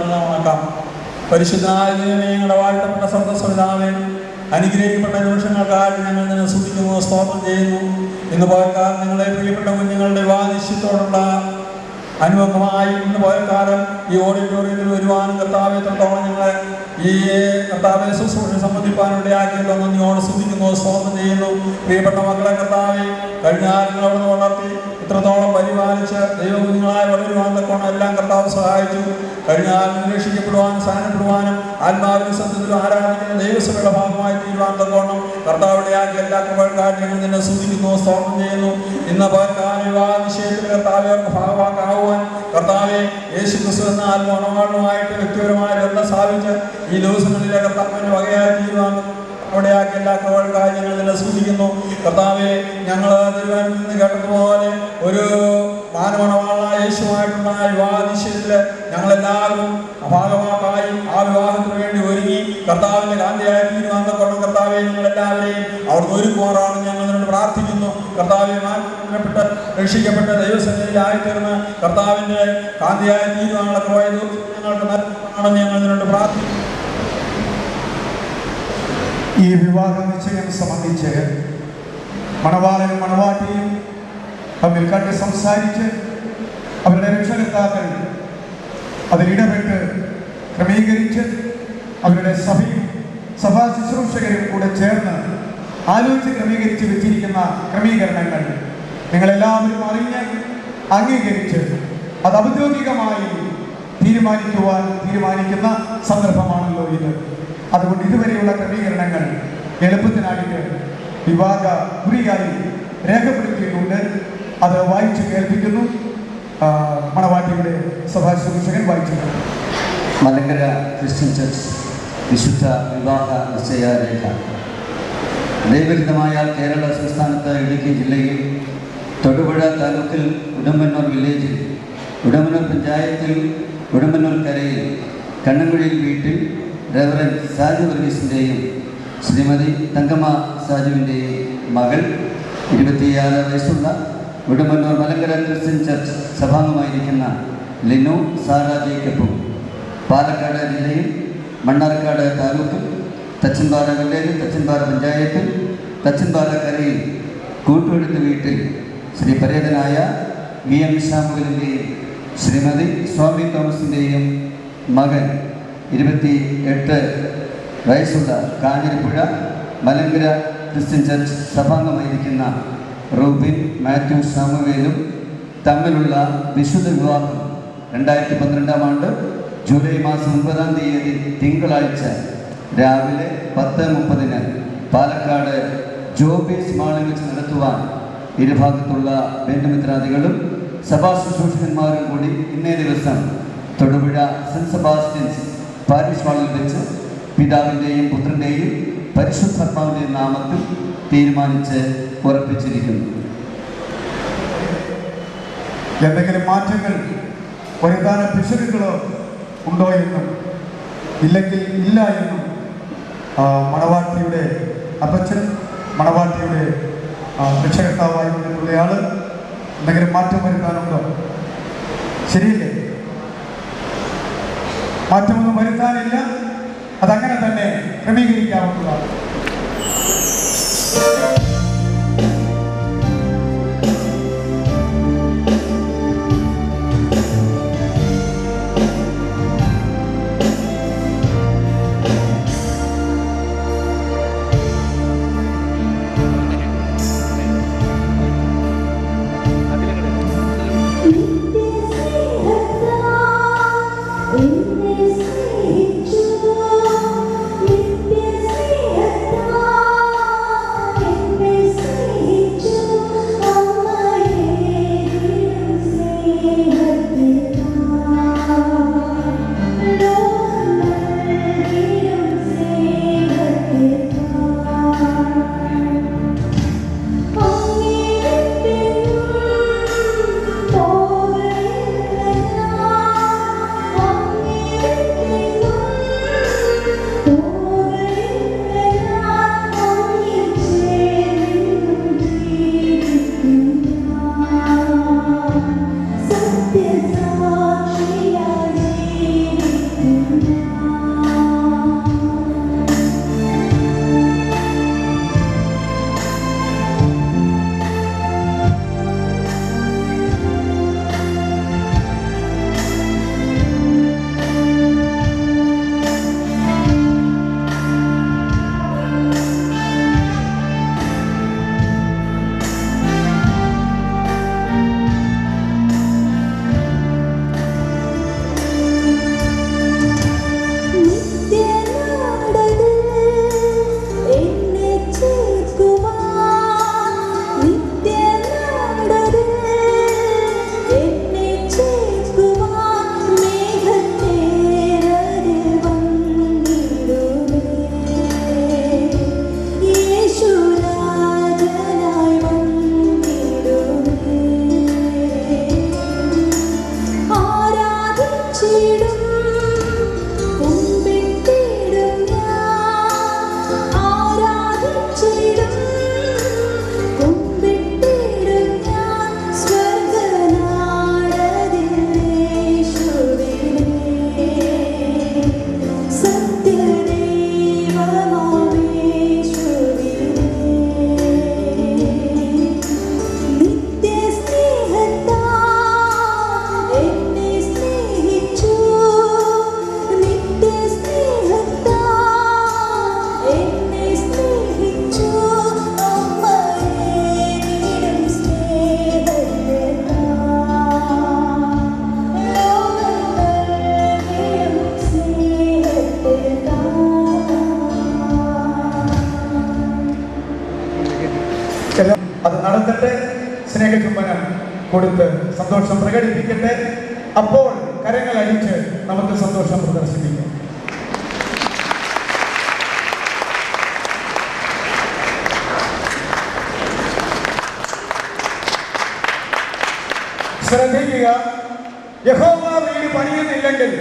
വണക്കാം. പരിശുദ്ധനായ ദൈവമേ, ഞങ്ങളുടെ വാഴ്ത്തപ്പെട്ട സ്വർഗ്ഗസ്വപിതാവേ, അനുഗ്രഹിക്കപ്പെട്ട നിമിഷങ്ങൾക്കായിട്ട് ഞങ്ങൾ നിന്നെ സ്തുതിക്കുന്നു, സ്തോത്രം ചെയ്യുന്നു. ഇന്ന് പോയക്കാലം നിങ്ങളെ പ്രിയപ്പെട്ട കുഞ്ഞുങ്ങളുടെ വിവാഹനിശ്ചയത്തോടുള്ള അനുബന്ധമായി ഇന്ന് പോയക്കാലം ഈ ഓഡിറ്റോറിയത്തിൽ വരുവാനും കർത്താവെ എത്രത്തോളം ഞങ്ങളെ ഈ കർത്താവെ ശുശ്രൂഷ സംബന്ധിപ്പാനിടയാക്കിയല്ലോ നന്ദിയോട് സ്തുതിക്കുന്നു, സ്തോത്രം ചെയ്യുന്നു. പ്രിയപ്പെട്ട മക്കളെ കർത്താവെ കഴിഞ്ഞ നിങ്ങളവിടുന്ന് വളർത്തി ഇത്രത്തോളം പരിപാലിച്ച് ദൈവകുഞ്ഞുങ്ങളായി വളരുവാൻ തക്കോണം എല്ലാം കർത്താവ് സഹായിച്ചു. കഴിഞ്ഞ രക്ഷിക്കപ്പെടുവാനും സ്ഥാനപ്പെടുവാനും ആത്മാവിനും സത്യത്തിലും ആരാധിക്കുന്ന ദൈവസഭയുടെ ഭാഗമായി തീരുവാൻ തക്കോണം കർത്താവിടെയാക്കി എല്ലാ കൃപകൾക്കായിട്ട് ഞങ്ങൾ നിന്നെ സ്തുതിക്കുന്നു, സ്തോത്രം ചെയ്യുന്നു. ഇന്ന് പകർക്കാല വിവാഹ നിശ്ചയത്തിൽ കർത്താവെ അവർക്ക് ഭാഗമാക്കാവുവാൻ കർത്താവെ യേശു ക്രിസ്തു എന്ന ആത്മണവാളുമായിട്ട് വ്യക്തിപരമായ ബന്ധം സ്ഥാപിച്ച് ഈ ദിവസങ്ങളിലെ കർത്താവിൻ്റെ വകയായി തീരുവാൻ അവിടെയാക്കി എല്ലാ കൃപകൾക്കായി ഞങ്ങൾ നിന്നെ സ്തുതിക്കുന്നു. കർത്താവെ, ഞങ്ങൾ തിരുവനന്തപുരത്ത് നിന്ന് കേട്ടതുപോലെ ഒരു മാനവണവാളായ യേശുവായിട്ടുള്ള വിവാഹ നിശ്ചയത്തിൽ ഞങ്ങളെല്ലാവരും ഭാഗമാക്കായി ആ വിവാഹത്തിന് വേണ്ടി ഒരുങ്ങി കർത്താവിൻ്റെ കാന്തിയായി തീരുവാൻ കൊണ്ടും കർത്താവെ ഞങ്ങളെല്ലാവരെയും അവിടുന്ന് ഒരുക്കുമാറാണ് ഞങ്ങൾ നിന്നോട് പ്രാർത്ഥിക്കുന്നു. കർത്താവെ, മാനപ്പെട്ട രക്ഷിക്കപ്പെട്ട ദൈവസന്നിധിയിലായിത്തീർന്ന് കർത്താവിൻ്റെ കാന്തിയായി തീരുവാനുള്ള കൃപ ഞങ്ങൾക്ക് നൽകണമെന്ന് ഞങ്ങൾ നിന്നോട് പ്രാർത്ഥിക്കുന്നു. ഈ വിവാഹ നിശ്ചയം സംബന്ധിച്ച് മണവാളനും മണവാട്ടിയും തമ്മിൽ കണ്ട് സംസാരിച്ച് അവരുടെ രക്ഷകർത്താക്കൾ അതിലിടപെട്ട് ക്രമീകരിച്ച് അവരുടെ സഭയും സഭാ ശുശ്രൂഷകരും കൂടെ ചേർന്ന് ആലോചിച്ച് ക്രമീകരിച്ച് വെച്ചിരിക്കുന്ന ക്രമീകരണങ്ങൾ നിങ്ങളെല്ലാവരും അറിഞ്ഞ് അംഗീകരിച്ച് അത് ഔദ്യോഗികമായി തീരുമാനിക്കുന്ന സന്ദർഭമാണല്ലോ ഇത്. അതുകൊണ്ട് ഇതുവരെയുള്ള ക്രമീകരണങ്ങൾ എളുപ്പത്തിനായിട്ട് വിവാഹ കുറിയായി രേഖപ്പെടുത്തിയിട്ടുണ്ട്. അത് വായിച്ചു കേൾപ്പിക്കുന്നു. മണവാട്ടിയുടെ സഭാ ശുശ്രൂഷകൻ വായിച്ചു. മലങ്കര ക്രിസ്ത്യൻ ചർച്ച് വിശുദ്ധ വിവാഹ നിശ്ചയരേഖ. ദൈവഹിതമായ കേരള സംസ്ഥാനത്ത് ഇടുക്കി ജില്ലയിൽ തൊടുപുഴ താലൂക്കിൽ ഉടമ്പന്നൂർ വില്ലേജിൽ ഉടമ്പന്നൂർ പഞ്ചായത്തിൽ ഉടമ്പന്നൂർ കരയിൽ കണ്ണൻകുഴിയിൽ വീട്ടിൽ റെവറൻഡ് സാജു വർഗീസിൻ്റെയും ശ്രീമതി തങ്കമ്മ സാജുവിൻ്റെയും മകൾ 26 വയസ്സുള്ള ഉടമ്പന്നൂർ മലങ്കര ക്രിസ്ത്യൻ ചർച്ച് സഭാംഗമായിരിക്കുന്ന ലിനു സാറ ജേക്കബും പാലക്കാട് ജില്ലയിൽ മണ്ണാർക്കാട് താലൂക്കിൽ തച്ചൻപാറ വില്ലേജിൽ തച്ചൻപാറ പഞ്ചായത്തിൽ തച്ചൻപാറ കരയിൽ കൂട്ടുവെടുത്ത് വീട്ടിൽ ശ്രീ പരേതനായ VM ശാമുവിൻ്റെയും ശ്രീമതി സ്വാമി തോമസിൻ്റെയും മകൻ 28 വയസ്സുള്ള കാഞ്ഞിരപ്പുഴ മലങ്കര ക്രിസ്ത്യൻ ചർച്ച് സഭാംഗമായിരിക്കുന്ന റൂബിൻ മാത്യു സാമുവേലും തമ്മിലുള്ള വിശുദ്ധ വിവാഹം 2012 ആണ്ട് ജൂലൈ മാസം 9-ാം തീയതി തിങ്കളാഴ്ച രാവിലെ 10:30 പാലക്കാട് ജോബീസ് മാളിൽ വെച്ച് നടത്തുവാൻ ഇരുഭാഗത്തുള്ള ബന്ധുമിത്രാദികളും സഭാ ശുശ്രൂഷകന്മാരും കൂടി ഇന്നേ ദിവസം തൊടുപുഴ സെൻറ്റ് സെബാസ്റ്റ്യൻസ് പാരിഷ് ഹാളിൽ വെച്ച് പിതാവിൻ്റെയും പുത്രൻ്റെയും പരിശുദ്ധാത്മാവിൻ്റെയും നാമത്തിൽ തീരുമാനിച്ച് ഉറപ്പിച്ചിരിക്കുന്നു. എന്തെങ്കിലും മാറ്റങ്ങൾ വരുത്താൻ പിശകുകളോ ഉണ്ടോ എന്നും ഇല്ലെങ്കിൽ ഇല്ല എന്നും മണവാട്ടിയുടെ അപ്പച്ചൻ മണവാട്ടിയുടെ രക്ഷകർത്താവായി വന്നിട്ടുള്ളയാൾ എന്തെങ്കിലും മാറ്റം വരുത്താനുണ്ടോ? ശരിയല്ലേ? മാറ്റമൊന്നും വരുത്താനില്ല. അതങ്ങനെ തന്നെ ക്രമീകരിക്കാവുന്നതാണ്. സ്നേഹചുംബനം കൊടുത്ത് സന്തോഷം പ്രകടിപ്പിക്കട്ടെ. അപ്പോൾ കരങ്ങൾ അടിച്ച് നമുക്ക് സന്തോഷം പ്രദർശിപ്പിക്കാം. ശ്രദ്ധിക്കുക, യഹോവ വീട് പണിയുന്നില്ലെങ്കിൽ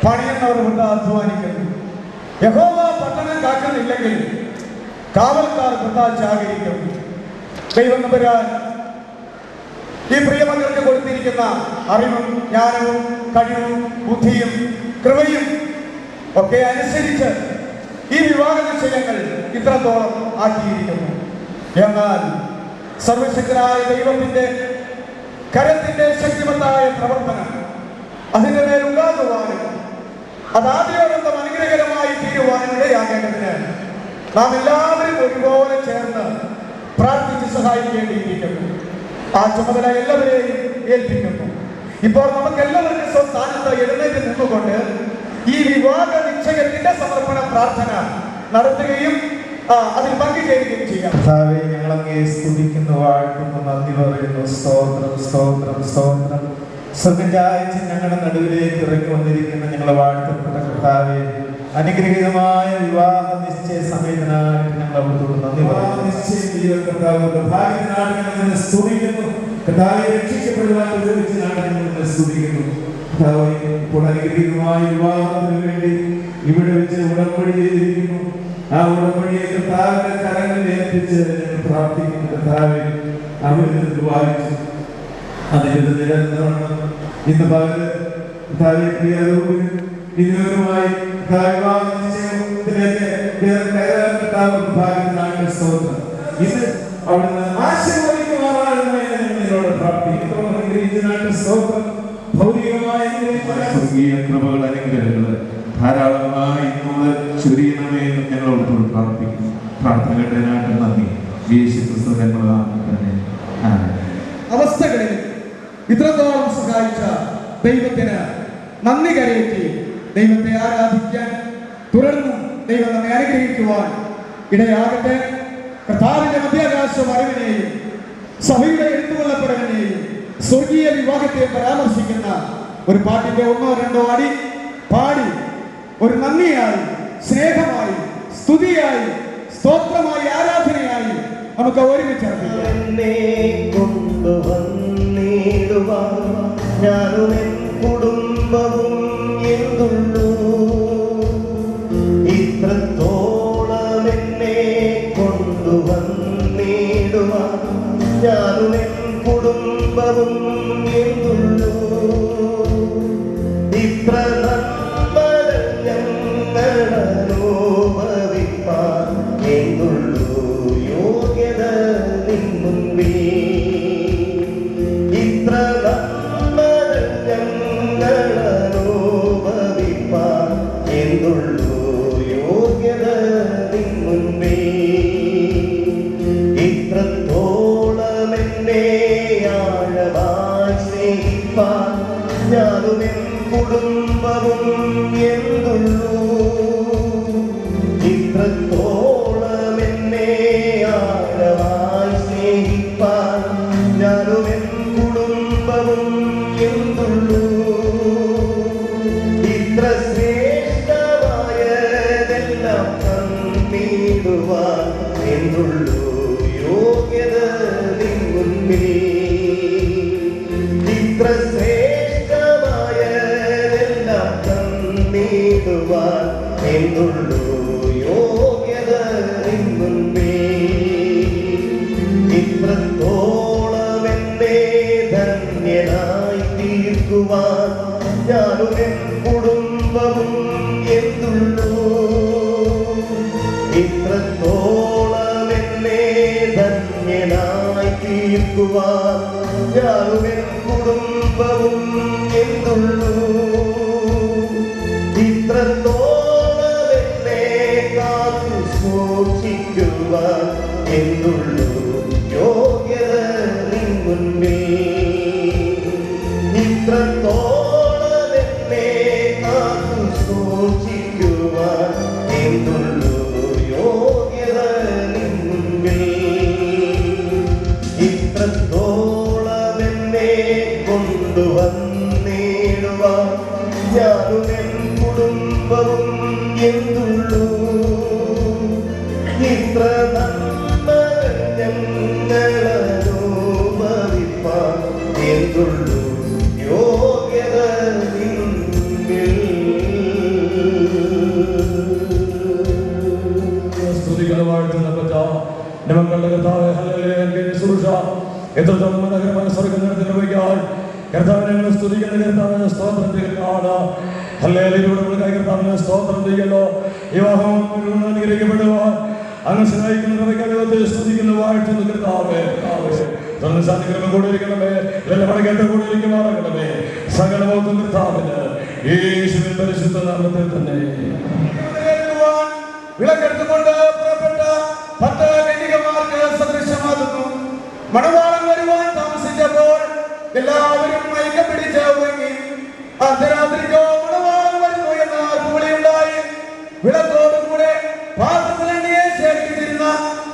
പണിയുന്നവർ വൃഥ അധ്വാനിക്കുന്നു. യഹോവ പട്ടണം കാക്കുന്നില്ലെങ്കിൽ കാവൽക്കാർ വൃഥ ജാഗരിക്കുന്നു. ദൈവം നമ്പുരാൻ ഈ പ്രിയമക്കൾക്ക് കൊടുത്തിരിക്കുന്ന അറിവും ജ്ഞാനവും കഴിവും ബുദ്ധിയും കൃപയും ഒക്കെ അനുസരിച്ച് ഈ വിവാഹ നിശ്ചയങ്ങൾ ഇത്രത്തോളം ആക്കിയിരിക്കുന്നു. എന്നാൽ സർവശക്തനായ ദൈവത്തിന്റെ കരത്തിന്റെ ശക്തിമത്തായ പ്രവർത്തനം അതിൻ്റെ മേലുണ്ടാകുവാനും അതാദ്യോടൊപ്പം അനുഗ്രഹകരമായി തീരുവാനും ഇടയാകേണ്ടതിന് നാം എല്ലാവരും ഒരുപോലെ ചേർന്ന് പ്രാർത്ഥിച്ച് സഹായിക്കേണ്ടിയിരിക്കുന്നു. ആ ചുമതല എല്ലാവരെയും ഏൽപ്പിക്കുന്നു. ഇപ്പോൾ നമുക്ക് എല്ലാവർക്കും സ്വസ്ഥാനത്ത് എഴുന്നേറ്റ് നിന്നുകൊണ്ട് ഈ വിവാഹ നിശ്ചയത്തിന്റെ സമർപ്പണ പ്രാർത്ഥന നടത്തുകയും അതിൽ പങ്കുചേരുകയും ചെയ്യാം. ഞങ്ങളങ്ങേ സ്തുതിക്കുന്നു, വാഴ്ത്തുന്നു, നന്ദി പറയുന്നു. സ്തോത്രം, സ്തോത്രം, സ്തോത്രം. സ്വർഗ്ഗജായച്ച് ഞങ്ങളുടെ നടുവിലേക്ക് ഇറങ്ങി വന്നിരിക്കുന്ന ഞങ്ങളെ വാഴ്ത്തപ്പെട്ട കർത്താവേ, അനുഗ്രഹീതമായ വിവാഹ നിശ്ചയ സമയത്തിനായിട്ട് ഞങ്ങൾ അവിടുത്തോട് നന്ദി പറയുന്നു. നിശ്ചയം കർത്താവ് ഭാഗ്യത്തിനായിട്ട് സ്തുതിക്കുന്നു. കർത്താവെ രക്ഷിക്കപ്പെടുവാൻ ഉപയോഗിച്ചതിനായിട്ട് സ്തുതിക്കുന്നു. കർത്താവെ ഇപ്പോൾ അനുഗ്രഹീതമായ വിവാഹത്തിന് വേണ്ടി ഇവിടെ വെച്ച് ഉടമ്പടി ചെയ്തിരിക്കുന്നു. ആ ഉടമ്പടിയെ കർത്താവിന്റെ കരങ്ങളിൽ ഏൽപ്പിച്ച് ഞങ്ങൾ പ്രാർത്ഥിക്കുന്നു. കർത്താവെ അവരിത് വായിച്ചു അതിന്റെ നിരന്തരം ഇന്ന് പകല് കർത്താവെ പ്രിയരുമായി സ്തോത്രം. ഇത് അവിടുന്ന് ആശീർവദിക്കുമാറാകുന്ന നിങ്ങളോട് പ്രാർത്ഥിക്കുന്നു. സ്തോത്രം. ഭൗതികമായ സ്വർഗീയ കൃപകൾ അനുഗ്രഹങ്ങൾ ധാരാളമായി ഇന്നുള്ളത് ചൊരിയണമേ എന്ന് ഞങ്ങളോട് പ്രാർത്ഥിക്കുന്നു. പ്രാർത്ഥന കേട്ടതിനായിട്ട് നന്ദി. യേശു ക്രിസ്തു തന്നെ. അവസ്ഥകളിൽ ഇത്രത്തോളം സഹായിച്ച ദൈവത്തിന് നന്ദി കരയറ്റി ദൈവത്തെ ആരാധിക്കാൻ തുടർന്നും ദൈവം നമ്മെ അനുഗ്രഹിക്കുവാൻ ഇടയാകട്ടെ. കർത്താവിന്റെ മധ്യാകാശ വരവിനെയും സഭയുടെ എടുത്തുകൊള്ളപ്പെടലിനെയും സ്വർഗീയ വിവാഹത്തെ പരാമർശിക്കുന്ന ഒരു പാട്ടിന്റെ ഒന്നോ രണ്ടോ അടി പാടി ഒരു നന്ദിയായി, സ്നേഹമായി, സ്തുതിയായി, സ്തോത്രമായി, ആരാധനയായി നമുക്ക് ഒരുമിച്ചർപ്പിക്കാം. ഞാനും എൻ കുടുംബവും എന്തുള്ളൂ, ഇത്രത്തോളം എന്നെ കൊണ്ടുവന്നിടുവാൻ ഞാനും എൻ കുടുംബവും എന്തുള്ളൂ, ഇത്ര നന്മകൾ ഞങ്ങളനുഭവിപ്പാൻ എന്തുള്ളൂ യോഗ്യത നിൻ മുൻപിൽ, ഇത്ര നന്മകൾ ഞങ്ങളനുഭവിപ്പാൻ എന്തുള്ളൂ യോഗ്യത നിൻ മുൻപിൽ, ഇത്രത്തോളം എന്നെ ആഴമായി സ്നേഹിപ്പാൻ ഞാനും എൻ കുടുംബവും എന്തുള്ളൂ, ഇത്രത്തോളം എന്നെ ആഴമായി സ്നേഹിപ്പാൻ ഞാനും എൻ കുടുംബവും എന്തുള്ളൂ, ഇത്ര ശ്രേഷ്ഠമായതെല്ലാം തന്നിടുവാൻ എന്തുള്ളൂ യോഗ്യത നിൻ മുൻപിൽ, ഇത്ര ശ്രേഷ്ഠമായതെല്ലാം തന്നിടുവാൻ എന്തുള്ളൂ യോഗ്യത നിൻ മുൻപിൽ, ഇത്രത്തോളം എന്നെ ധന്യനായി തീർക്കുവാൻ ഞാനും എൻ കുടുംബവും എന്തുള്ളൂ, ഇത്രത്തോളം എന്നെ ധന്യനായി തീർക്കുവാൻ ഞാനും എൻ കുടുംബവും എന്തുള്ളൂ, ഇത്രത്തോളം എന്നെ കാത്തു സൂക്ഷിക്കുവാൻ എന്തുള്ളൂ യോഗ്യത നിൻ മുൻപിൽ, ഇത്രത്തോളം എന്നെ കാത്തു സൂക്ഷിക്കുവാൻ എന്തുള്ളൂ യോഗ്യത നിൻ മുൻപിൽ, ഇത്രത്തോളം ഞാനും എൻ കുടുംബവും എന്തുള്ളൂ ഇത്ര നന്മകൾ ഞങ്ങളനുഭവിപ്പാൻ എന്തുള്ളൂ യോഗ്യത സ്തുതികളെ വാഴ്ത്തുന്ന പറ്റ ഞങ്ങളുടെ കർത്താവേ ഹല്ലേലൂയ ശുശ്രൂഷ എത്രത്തോളം മനോഹരമായ സ്വർഗ്ഗം നിർവഹിക്കാൻ കർത്താവിനെ സ്തുതിക്കുന്ന കർത്താവിനെ സ്തോത്രം ചെയ്യുന്നതാണ്. ഹല്ലേലൂയ കർത്താവിനെ സ്തോത്രം ചെയ്യുന്നു. വിവാഹം അനുഗ്രഹിക്കപ്പെടുവാൻ അങ്ങ് സഹായിക്കുന്ന സ്തുതിക്കുന്ന വാഴ്ത്തുന്ന കർത്താവേ സാധിക്കണം കൂടിയിരിക്കണമേ എല്ലാം കേട്ട കൂടിയിരിക്കുമാറാകണമേ സകലബോധം കർത്താവിന് യേശുവിൻ പരിശുദ്ധ നാമത്തിൽ തന്നെ. വിളക്കെടുത്തുകൊണ്ട് പുറപ്പെട്ട 10 കന്യകമാർക്ക് സദൃശമാകുന്നു. മണവാളൻ വരുവാൻ താമസിച്ചപ്പോൾ എല്ലാവരും മയക്കം പിടിച്ച് ഉറങ്ങി. അർദ്ധരാത്രിക്കോ മണവാളൻ വരുന്നു എന്ന വിളിയുണ്ടായി. വിളക്കോടുകൂടെ പാത്രത്തിൽ എണ്ണയെ ശേഖരിച്ചിരുന്ന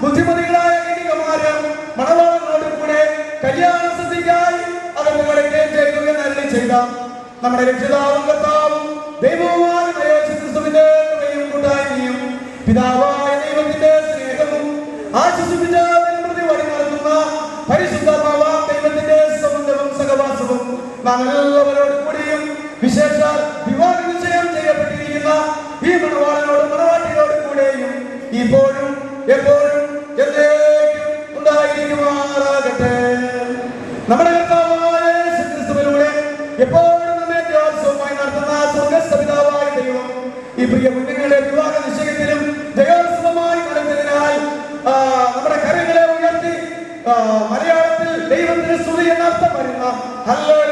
ബുദ്ധിമതികളായ കന്യകമാരും മണവാളനോട് കൂടെ കല്യാണ സദ്യയ്ക്കായി അവരുടെ കളിക്കുകയും ചെയ്തു എന്ന് അരുളി ചെയ്ത നമ്മുടെ രക്ഷിതാവും കർത്താവും ദൈവവുമായ ക്രിസ്തുവിന്റെ കൃപയും കൂട്ടായ്മയും പിതാവായ ദൈവത്തിന്റെ സ്നേഹവും ആശ്വസിപ്പിച്ച വഴി നടത്തുന്ന പരിശുദ്ധാത്മാവാം ദൈവത്തിന്റെ സംബന്ധവും സഹവാസവും നാം എല്ലാവരോടും കൂടിയും വിശേഷാൽ വിവാഹ നിശ്ചയം ചെയ്യപ്പെട്ടിരിക്കുന്ന ഈ മണവാളനോടും മണവാട്ടിയോടും കൂടെയും ഇപ്പോഴും എപ്പോഴും എന്നേക്കും ഉണ്ടായിരിക്കുമാറാകട്ടെ. നമ്മുടെ കർത്താവായ യേശുക്രിസ്തുവിലൂടെ എപ്പോഴും നമ്മെ ജയോത്സവമായി നടത്തുന്ന സ്വർഗ്ഗസ്ഥ പിതാവായ ദൈവം ഈ പ്രിയ കുഞ്ഞുങ്ങളുടെ വിവാഹ നിശ്ചയത്തിലും ജയോത്സവമായി നടത്തുന്നതിനാൽ നമ്മുടെ കരങ്ങളെ ഉയർത്തി മലയാളത്തിൽ ദൈവത്തിന് സ്തുതി എന്നർത്ഥം വരുന്ന ഹല്ലേലൂയ